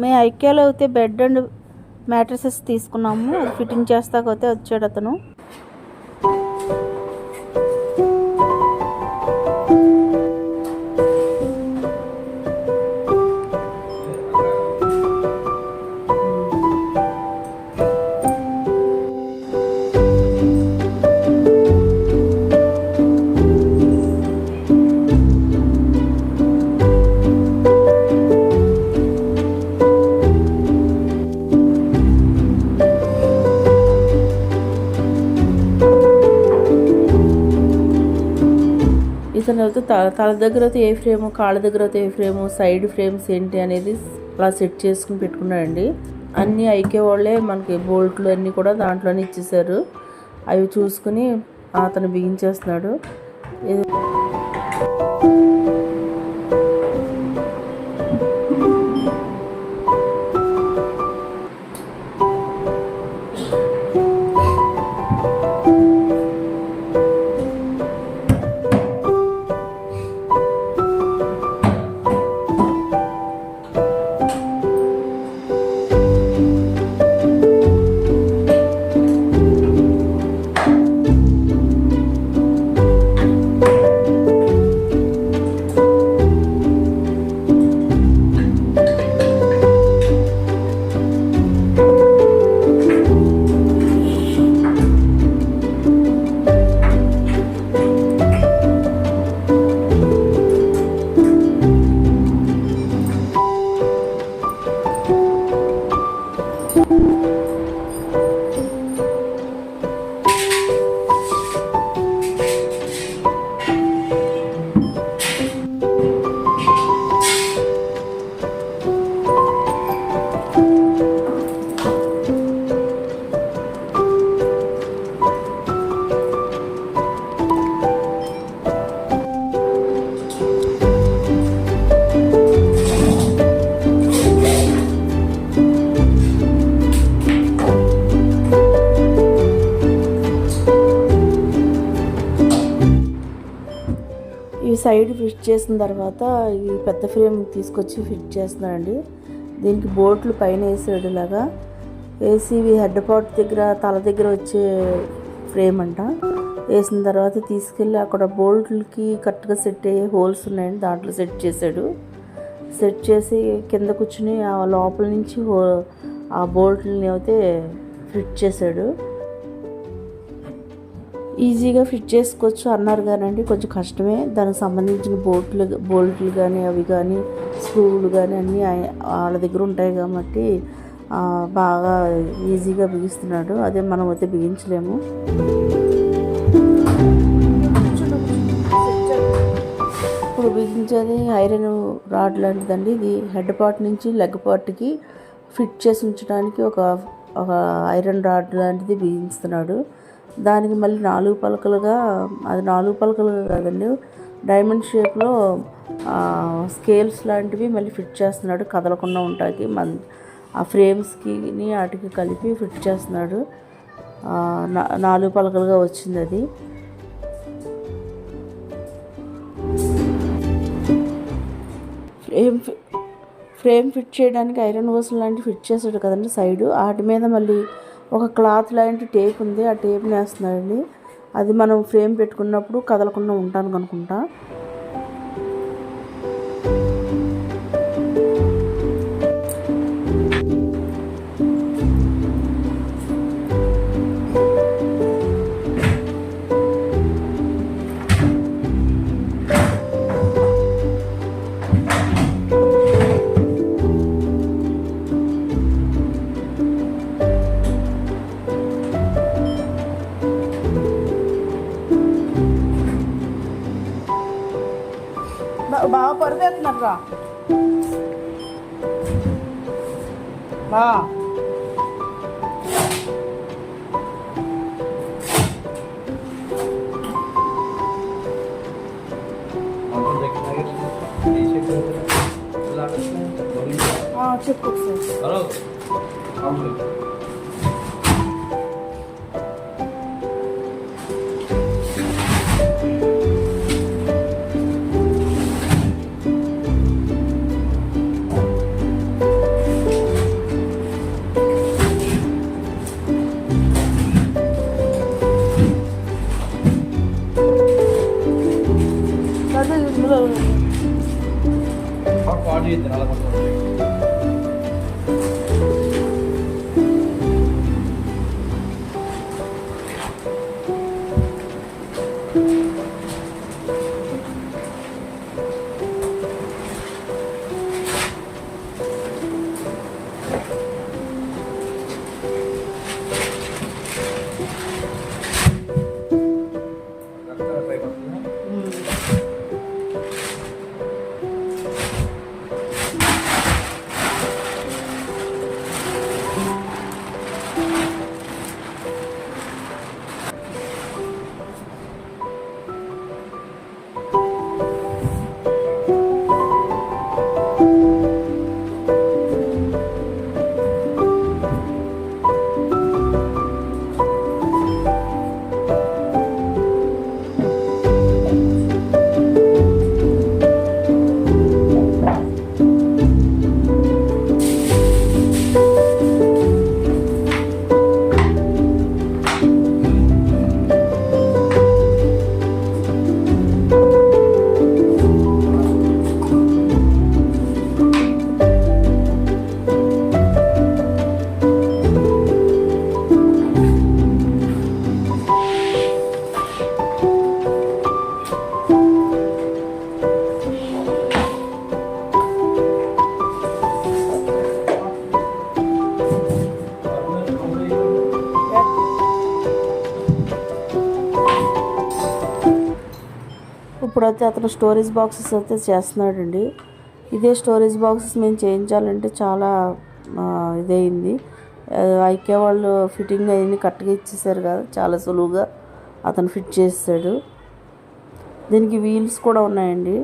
మేము ఐక్యాలో అయితే bed and mattresses తీసుకున్నాము. అది ఫిట్టింగ్ చేస్తాకపోతే వచ్చాడు అతను. ఇతను అయితే తల దగ్గర అయితే ఏ ఫ్రేము, కాళ్ళ దగ్గర అయితే ఏ ఫ్రేము, సైడ్ ఫ్రేమ్స్ ఏంటి అనేది అలా సెట్ చేసుకుని పెట్టుకున్నాడండి. అన్నీ ఐకే వాళ్ళే మనకి బోల్ట్లు అన్నీ కూడా దాంట్లోనే ఇచ్చేసారు. అవి చూసుకుని అతను బిగించేస్తున్నాడు. ఈ సైడ్ ఫిట్ చేసిన తర్వాత ఈ పెద్ద ఫ్రేమ్ తీసుకొచ్చి ఫిట్ చేస్తున్నాడండి. దీనికి బోల్ట్లు పైన వేసాడు. ఇలాగా వేసి హెడ్ పార్ట్ దగ్గర తల దగ్గర వచ్చే ఫ్రేమ్ అంట. వేసిన తర్వాత తీసుకెళ్ళి అక్కడ బోల్ట్లకి కరెక్ట్గా సెట్ అయ్యే హోల్స్ ఉన్నాయండి, దాంట్లో సెట్ చేశాడు. సెట్ చేసి కింద కూర్చుని ఆ లోపల నుంచి ఆ బోల్ట్లని అయితే ఫిట్ చేశాడు. ఈజీగా ఫిట్ చేసుకోవచ్చు అన్నారు కానండి, కొంచెం కష్టమే. దానికి సంబంధించిన బోల్ట్లు కానీ అవి కానీ స్క్రూలు కానీ అన్నీ వాళ్ళ దగ్గర ఉంటాయి కాబట్టి బాగా ఈజీగా బిగిస్తున్నాడు. అదే మనం అయితే బిగించలేము. ఇప్పుడు బిగించేది ఐరన్ రాడ్ లాంటిదండి. ఇది హెడ్ పార్ట్ నుంచి లెగ్ పార్ట్కి ఫిట్ చేసి ఉంచడానికి ఒక ఐరన్ రాడ్ లాంటిది బిగిస్తున్నాడు. దానికి మళ్ళీ 4 పలకలుగా, అది 4 పలకలు కాదండి, డైమండ్ షేప్లో స్కేల్స్ లాంటివి మళ్ళీ ఫిట్ చేస్తున్నాడు కదలకుండా ఉంటాకి. ఆ ఫ్రేమ్స్కి వాటికి కలిపి ఫిట్ చేస్తున్నాడు. 4 పలకలుగా వచ్చింది అది. ఫ్రేమ్ ఫిట్ చేయడానికి ఐరన్ హోస్ లాంటివి ఫిట్ చేసాడు కదండి సైడు. వాటి మీద మళ్ళీ ఒక క్లాత్ లాంటి టేప్ ఉంది, ఆ టేప్ని వేస్తున్నాడండి. అది మనం ఫ్రేమ్ పెట్టుకున్నప్పుడు కదలకుండా ఉంటాను అనుకుంటా. బాగా పరువేస్తున్నారు రా బా. చెప్పు ఇప్పుడైతే అతను స్టోరేజ్ బాక్సెస్ అయితే చేస్తున్నాడండి. ఇదే స్టోరేజ్ బాక్సెస్ మేము చేయించాలంటే చాలా ఇదయింది. ఐకే వాళ్ళు ఫిట్టింగ్ అయ్యింది, కరెక్ట్గా ఇచ్చేసారు కదా, చాలా సులువుగా అతను ఫిట్ చేస్తాడు. దీనికి వీల్స్ కూడా ఉన్నాయండి.